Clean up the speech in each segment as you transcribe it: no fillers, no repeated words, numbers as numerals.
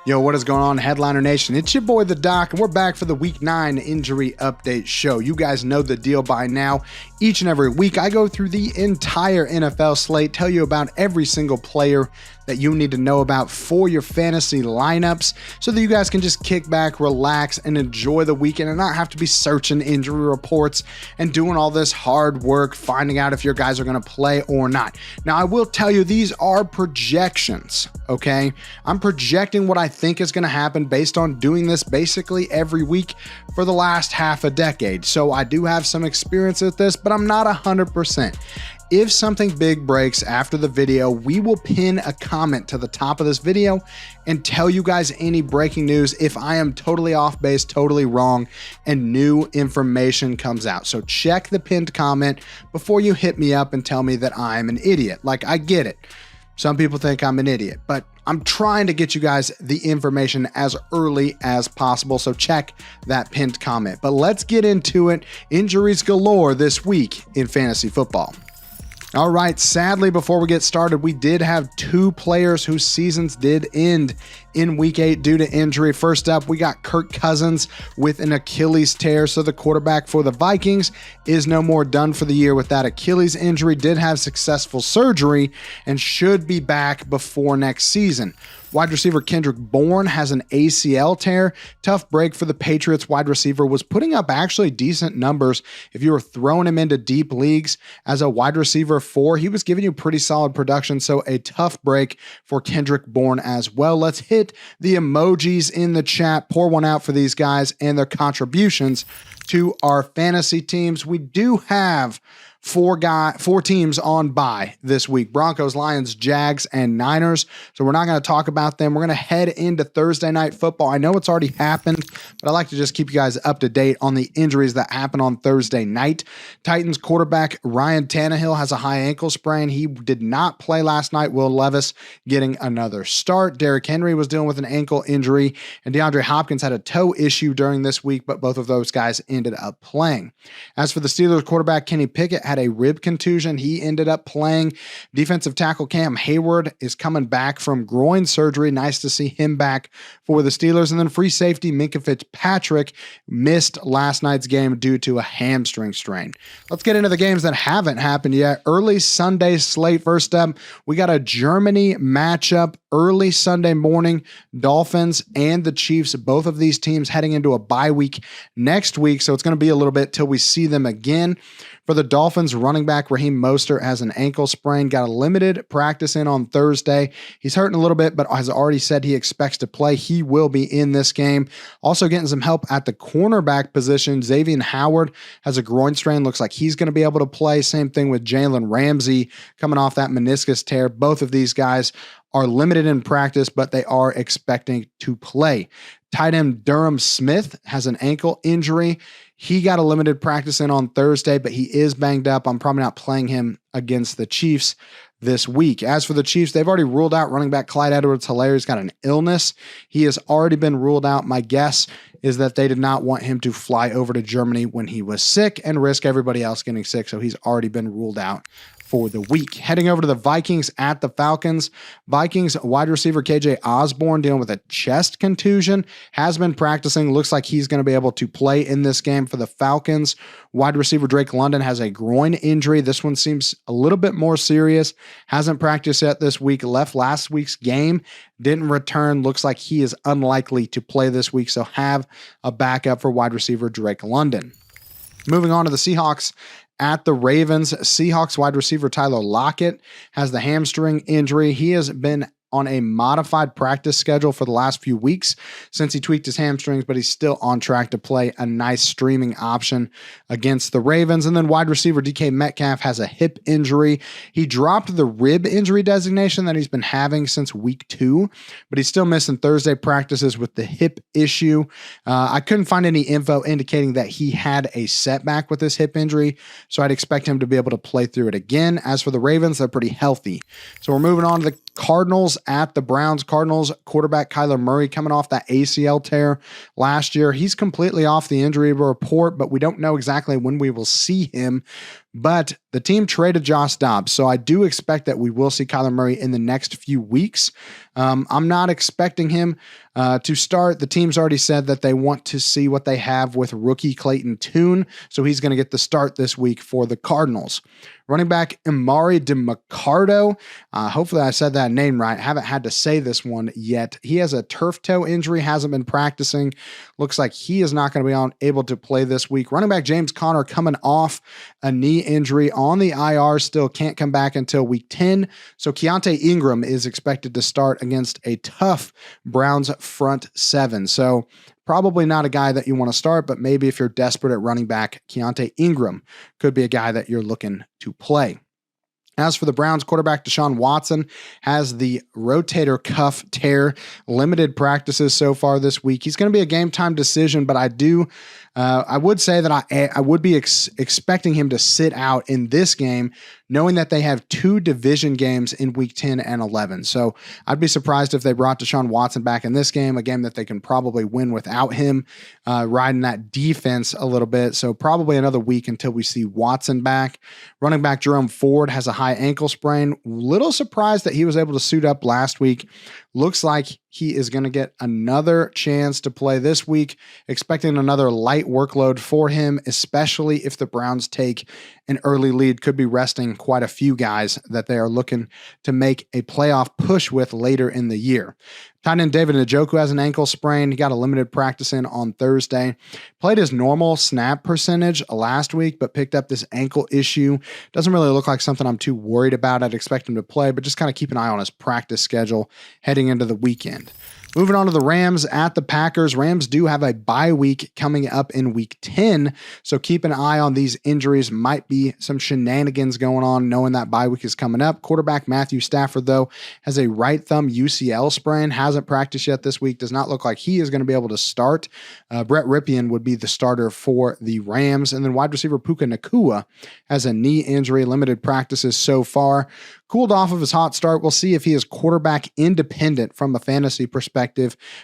Yo, what is going on, Headliner Nation? It's your boy, The Doc, and we're back for the Week 9 Injury Update Show. You guys know the deal by now. Each and every week, I go through the entire NFL slate, tell you about every single player that you need to know about for your fantasy lineups so that you guys can just kick back, relax, and enjoy the weekend and not have to be searching injury reports and doing all this hard work, finding out if your guys are going to play or not. Now, I will tell you, these are projections, okay? I'm projecting what I think is going to happen based on doing this basically every week for the last half a decade. So I do have some experience with this, but I'm not 100%. If something big breaks after the video, we will pin a comment to the top of this video and tell you guys any breaking news if I am totally off base, totally wrong, and new information comes out. So check the pinned comment before you hit me up and tell me that I'm an idiot. Like, I get it. Some people think I'm an idiot, but I'm trying to get you guys the information as early as possible. So check that pinned comment. But let's get into it. Injuries galore this week in fantasy football. All right, sadly, before we get started, we did have two players whose seasons did end in Week 8 due to injury. First up, we got Kirk Cousins with an Achilles tear, so the quarterback for the Vikings is no more done for the year with that Achilles injury. Did have successful surgery and should be back before next season. Wide receiver Kendrick Bourne has an ACL tear. Tough break for the Patriots. Wide receiver was putting up actually decent numbers. If you were throwing him into deep leagues as a wide receiver 4, he was giving you pretty solid production. So a tough break for Kendrick Bourne as well. Let's hit the emojis in the chat. Pour one out for these guys and their contributions to our fantasy teams. We do have four teams on bye this week: Broncos, Lions, Jags, and Niners. So we're not going to talk about them. We're going to head into Thursday night football. I know it's already happened, but I like to just keep you guys up to date on the injuries that happen on Thursday night. Titans quarterback Ryan Tannehill has a high ankle sprain. He did not play last night. Will Levis getting another start. Derrick Henry was dealing with an ankle injury, and DeAndre Hopkins had a toe issue during this week, but both of those guys ended up playing. As for the Steelers quarterback, Kenny Pickett had a rib contusion. He ended up playing. Defensive tackle Cam Hayward is coming back from groin surgery. Nice to see him back for the Steelers. And then free safety Minkah Fitzpatrick missed last night's game due to a hamstring strain. Let's get into the games that haven't happened yet. Early Sunday slate. First up, we got a Germany matchup early Sunday morning. Dolphins and the Chiefs, both of these teams heading into a bye week next week. So it's going to be a little bit till we see them again. For the Dolphins, running back Raheem Mostert has an ankle sprain, got a limited practice in on Thursday. He's hurting a little bit, but has already said he expects to play. He will be in this game. Also getting some help at the cornerback position. Xavier Howard has a groin strain. Looks like he's going to be able to play. Same thing with Jalen Ramsey coming off that meniscus tear. Both of these guys are limited in practice, but they are expecting to play. Tight end Durham Smith has an ankle injury. He got a limited practice in on Thursday, but he is banged up. I'm probably not playing him against the Chiefs this week. As for the Chiefs, they've already ruled out running back Clyde Edwards-Helaire. He's got an illness. He has already been ruled out. My guess is that they did not want him to fly over to Germany when he was sick and risk everybody else getting sick. So he's already been ruled out for the week. Heading over to the Vikings at the Falcons. Vikings wide receiver KJ Osborne dealing with a chest contusion, has been practicing. Looks like he's going to be able to play in this game for the Falcons. Wide receiver Drake London has a groin injury. This one seems a little bit more serious. Hasn't practiced yet this week. Left last week's game. Didn't return. Looks like he is unlikely to play this week. So have a backup for wide receiver Drake London. Moving on to the Seahawks at the Ravens. Seahawks wide receiver Tyler Lockett has the hamstring injury. He has been on a modified practice schedule for the last few weeks since he tweaked his hamstrings, but he's still on track to play a nice streaming option against the Ravens. And then wide receiver DK Metcalf has a hip injury. He dropped the rib injury designation that he's been having since week 2, but he's still missing Thursday practices with the hip issue. I couldn't find any info indicating that he had a setback with this hip injury, so I'd expect him to be able to play through it again. As for the Ravens, they're pretty healthy. So we're moving on to the Cardinals at the Browns. Cardinals quarterback Kyler Murray coming off that ACL tear last year. He's completely off the injury report, but we don't know exactly when we will see him But the team traded Josh Dobbs, so I do expect that we will see Kyler Murray in the next few weeks. I'm not expecting him to start. The team's already said that they want to see what they have with rookie Clayton Tune, so he's going to get the start this week for the Cardinals. Running back Emari DeMarcado, hopefully I said that name right. Haven't had to say this one yet. He has a turf toe injury, hasn't been practicing. Looks like he is not going to be able to play this week. Running back James Conner coming off a knee injury on the IR, still can't come back until week 10. So Keontae Ingram is expected to start against a tough Browns front seven. So probably not a guy that you want to start, but maybe if you're desperate at running back, Keontae Ingram could be a guy that you're looking to play. As for the Browns, quarterback Deshaun Watson has the rotator cuff tear, limited practices so far this week. He's going to be a game time decision, but I would say that I would be expecting him to sit out in this game, knowing that they have two division games in week 10 and 11. So I'd be surprised if they brought Deshaun Watson back in this game, a game that they can probably win without him, riding that defense a little bit. So probably another week until we see Watson back. Running back Jerome Ford has a high ankle sprain. Little surprised that he was able to suit up last week. Looks like he is going to get another chance to play this week, expecting another light workload for him, especially if the Browns take an early lead. Could be resting quite a few guys that they are looking to make a playoff push with later in the year. Tight end David Njoku has an ankle sprain. He got a limited practice in on Thursday. Played his normal snap percentage last week, but picked up this ankle issue. Doesn't really look like something I'm too worried about. I'd expect him to play, but just kind of keep an eye on his practice schedule heading into the weekend. Moving on to the Rams at the Packers. Rams do have a bye week coming up in week 10, so keep an eye on these injuries. Might be some shenanigans going on knowing that bye week is coming up. Quarterback Matthew Stafford, though, has a right thumb UCL sprain. Hasn't practiced yet this week. Does not look like he is going to be able to start. Brett Ripien would be the starter for the Rams. And then wide receiver Puka Nacua has a knee injury. Limited practices so far. Cooled off of his hot start. We'll see if he is quarterback independent from a fantasy perspective,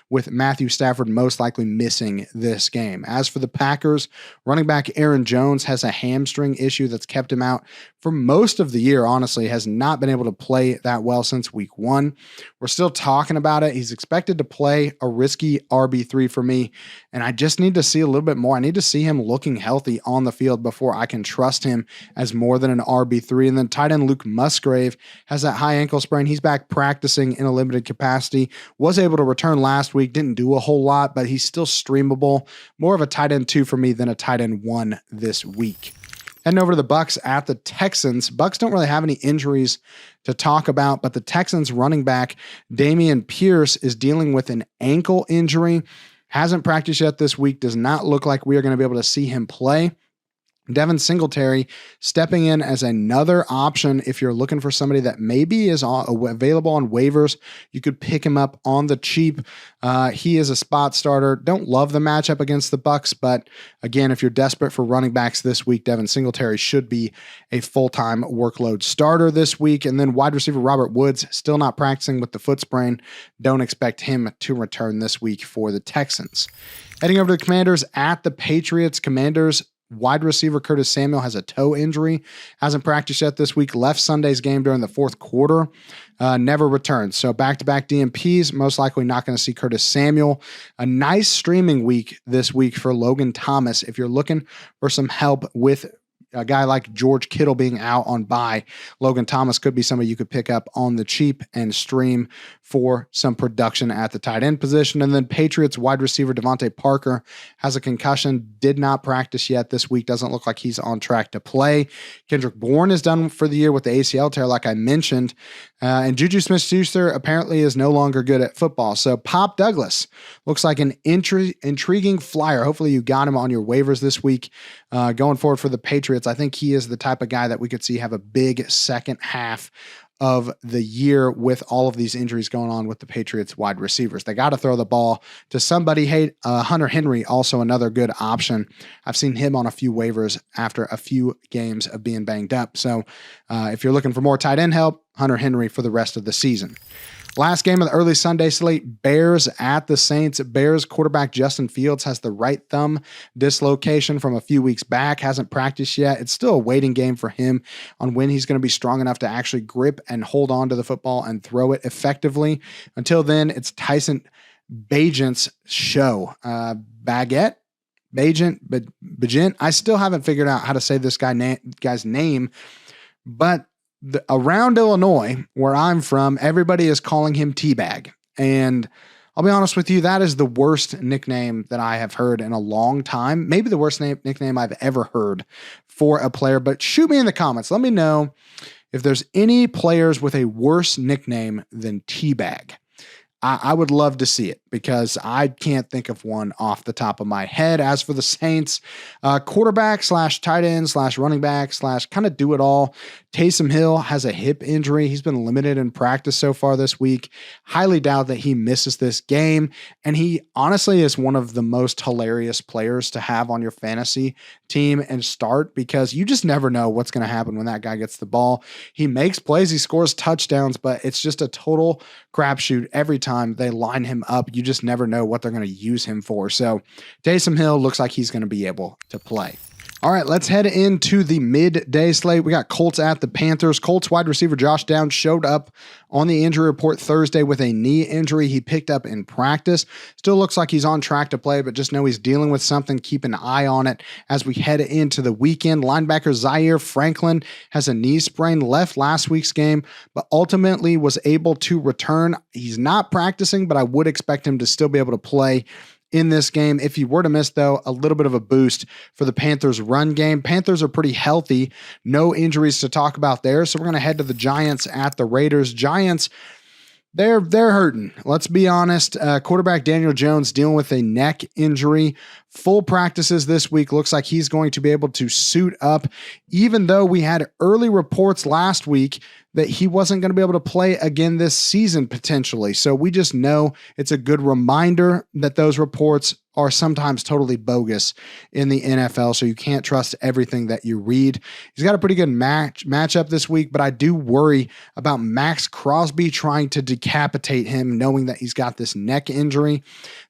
with Matthew Stafford most likely missing this game. As for the Packers, running back Aaron Jones has a hamstring issue that's kept him out for most of the year. Honestly, has not been able to play that well since week 1. We're still talking about it. He's expected to play a risky RB3 for me, and I just need to see a little bit more. I need to see him looking healthy on the field before I can trust him as more than an RB3. And then tight end Luke Musgrave has that high ankle sprain. He's back practicing in a limited capacity. Was able to return last week. Didn't do a whole lot, but he's still streamable. More of a tight end 2 for me than a tight end 1 this week. Heading over to the Bucks at the Texans. Bucks don't really have any injuries to talk about, but the Texans running back Dameon Pierce is dealing with an ankle injury. Hasn't practiced yet this week. Does not look like we are going to be able to see him play. Devin Singletary stepping in as another option if you're looking for somebody that maybe is available on waivers. You could pick him up on the cheap. He is a spot starter. Don't love the matchup against the Bucks, but again, if you're desperate for running backs this week, Devin Singletary should be a full-time workload starter this week. And then wide receiver Robert Woods still not practicing with the foot sprain. Don't expect him to return this week for the Texans. Heading over to the Commanders at the Patriots. Commanders wide receiver Curtis Samuel has a toe injury. Hasn't practiced yet this week. Left Sunday's game during the fourth quarter. Never returned. So back-to-back DNPs. Most likely not going to see Curtis Samuel. A nice streaming week this week for Logan Thomas. If you're looking for some help with a guy like George Kittle being out on bye, Logan Thomas could be somebody you could pick up on the cheap and stream for some production at the tight end position. And then Patriots wide receiver Devontae Parker has a concussion, did not practice yet this week. Doesn't look like he's on track to play. Kendrick Bourne is done for the year with the ACL tear, like I mentioned. And Juju Smith-Schuster apparently is no longer good at football. So Pop Douglas looks like an intriguing flyer. Hopefully you got him on your waivers this week. Going forward for the Patriots, I think he is the type of guy that we could see have a big second half of the year with all of these injuries going on with the Patriots wide receivers. They got to throw the ball to somebody. Hey, Hunter Henry, also another good option. I've seen him on a few waivers after a few games of being banged up. So if you're looking for more tight end help, Hunter Henry for the rest of the season. Last game of the early Sunday slate, Bears at the Saints. Bears quarterback Justin Fields has the right thumb dislocation from a few weeks back, hasn't practiced yet. It's still a waiting game for him on when he's going to be strong enough to actually grip and hold on to the football and throw it effectively. Until then, it's Tyson Bagent's show. Bagent, I still haven't figured out how to say this guy's name, but around Illinois, where I'm from, everybody is calling him Teabag. And I'll be honest with you, that is the worst nickname that I have heard in a long time. Maybe the worst nickname I've ever heard for a player. But shoot me in the comments. Let me know if there's any players with a worse nickname than Teabag. I would love to see it because I can't think of one off the top of my head. As for the Saints, quarterback / tight end / running back / kind of do it all. Taysom Hill has a hip injury. He's been limited in practice so far this week. Highly doubt that he misses this game. And he honestly is one of the most hilarious players to have on your fantasy team and start because you just never know what's going to happen when that guy gets the ball. He makes plays, he scores touchdowns, but it's just a total crapshoot every time they line him up. You just never know what they're going to use him for. So Taysom Hill looks like he's going to be able to play. All right, let's head into the midday slate. We got Colts at the Panthers. Colts wide receiver Josh Downs showed up on the injury report Thursday with a knee injury he picked up in practice. Still looks like he's on track to play, but just know he's dealing with something. Keep an eye on it as we head into the weekend. Linebacker Zaire Franklin has a knee sprain, left last week's game, but ultimately was able to return. He's not practicing, but I would expect him to still be able to play in this game. If he were to miss, though, a little bit of a boost for the Panthers run game. Panthers are pretty healthy. No injuries to talk about there. So we're going to head to the Giants at the Raiders. Giants, they're hurting. Let's be honest. Quarterback Daniel Jones dealing with a neck injury. Full practices this week. Looks like he's going to be able to suit up, even though we had early reports last week that he wasn't going to be able to play again this season potentially. So we just know it's a good reminder that those reports are sometimes totally bogus in the NFL, so you can't trust everything that you read. He's got a pretty good matchup this week, but I do worry about Max Crosby trying to decapitate him, knowing that he's got this neck injury.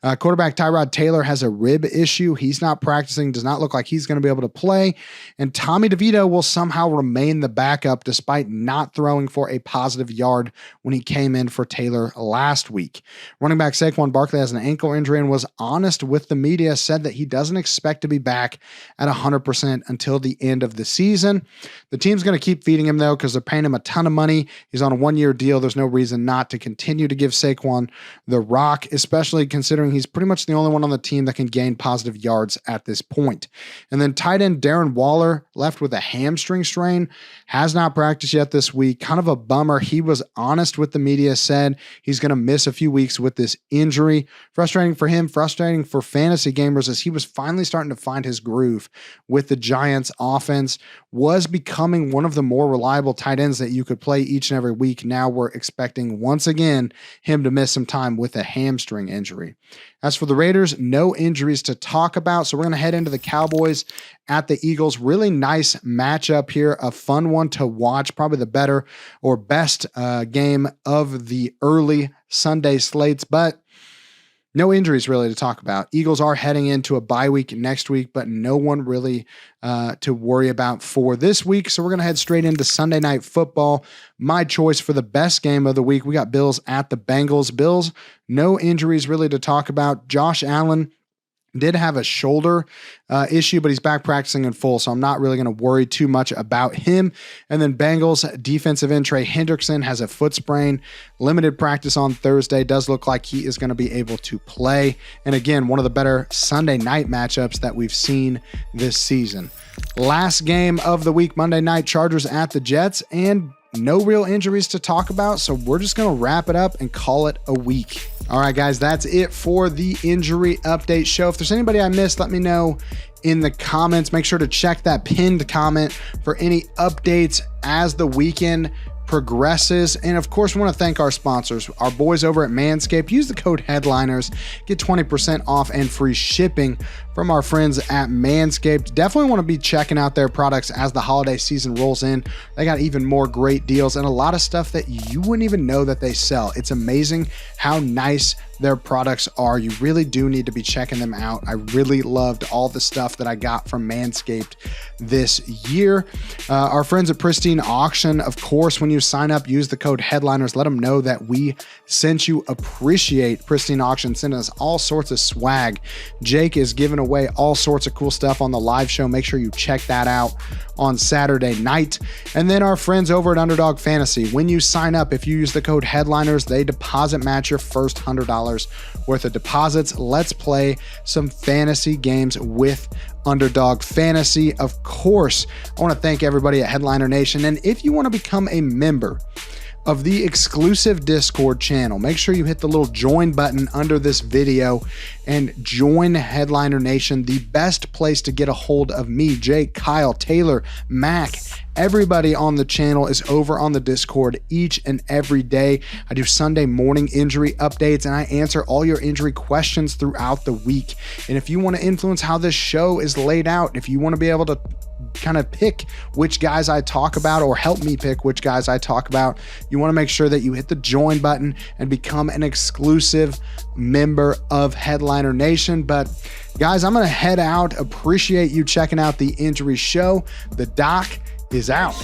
Quarterback Tyrod Taylor has a rib issue. He's not practicing, does not look like he's going to be able to play. And Tommy DeVito will somehow remain the backup despite not throwing for a positive yard when he came in for Taylor last week. Running back Saquon Barkley has an ankle injury and was honest with the media, said that he doesn't expect to be back at 100% until the end of the season. The team's going to keep feeding him, though, because they're paying him a ton of money. He's on a one-year deal. There's no reason not to continue to give Saquon the rock, especially considering he's pretty much the only one on the team that can gain positive yards at this point. And then tight end Darren Waller, left with a hamstring strain, has not practiced yet this week. Kind of a bummer. He was honest with the media, said he's going to miss a few weeks with this injury. Frustrating for him, frustrating for fantasy gamers, as he was finally starting to find his groove with the Giants offense, was becoming one of the more reliable tight ends that you could play each and every week. Now we're expecting once again him to miss some time with a hamstring injury. As for the Raiders, no injuries to talk about. So we're going to head into the Cowboys at the Eagles. Really nice matchup here. A fun one to watch. Probably the better or best game of the early Sunday slates, but no injuries really to talk about. Eagles are heading into a bye week next week, but no one really to worry about for this week. So we're going to head straight into Sunday Night Football. My choice for the best game of the week, we got Bills at the Bengals. Bills, no injuries really to talk about. Josh Allen did have a shoulder issue, but he's back practicing in full, so I'm not really going to worry too much about him. And then Bengals defensive end Trey Hendrickson has a foot sprain, limited practice on Thursday. Does look like he is going to be able to play. And again, one of the better Sunday night matchups that we've seen this season. Last game of the week, Monday night, Chargers at the Jets, and no real injuries to talk about, so we're just going to wrap it up and call it a week. All right, guys, that's it for the injury update show. If there's anybody I missed, let me know in the comments. Make sure to check that pinned comment for any updates as the weekend progresses. And of course, we want to thank our sponsors, our boys over at Manscaped. Use the code headliners, get 20% off and free shipping from our friends at Manscaped. Definitely want to be checking out their products as the holiday season rolls in. They got even more great deals and a lot of stuff that you wouldn't even know that they sell. It's amazing how nice their products are. You really do need to be checking them out. I really loved all the stuff that I got from Manscaped this year. Our friends at Pristine Auction, of course, when you sign up, use the code headliners. Let them know that we sent you. Appreciate Pristine Auction sending us all sorts of swag. Jake is giving away all sorts of cool stuff on the live show. Make sure you check that out on Saturday night. And then our friends over at Underdog Fantasy, when you sign up, if you use the code headliners, they deposit match your first $100 worth of deposits. Let's play some fantasy games with Underdog Fantasy. Of course, I want to thank everybody at Headliner Nation. And if you want to become a member of the exclusive Discord channel, make sure you hit the little join button under this video and join Headliner Nation, the best place to get a hold of me, Jake, Kyle, Taylor, Mac. Everybody on the channel is over on the Discord each and every day. I do Sunday morning injury updates and I answer all your injury questions throughout the week. And if you want to influence how this show is laid out, if you want to be able to kind of pick which guys I talk about or help me pick which guys I talk about, you want to make sure that you hit the join button and become an exclusive member of Headliner Nation. But guys, I'm going to head out. Appreciate you checking out the injury show. The doc is out.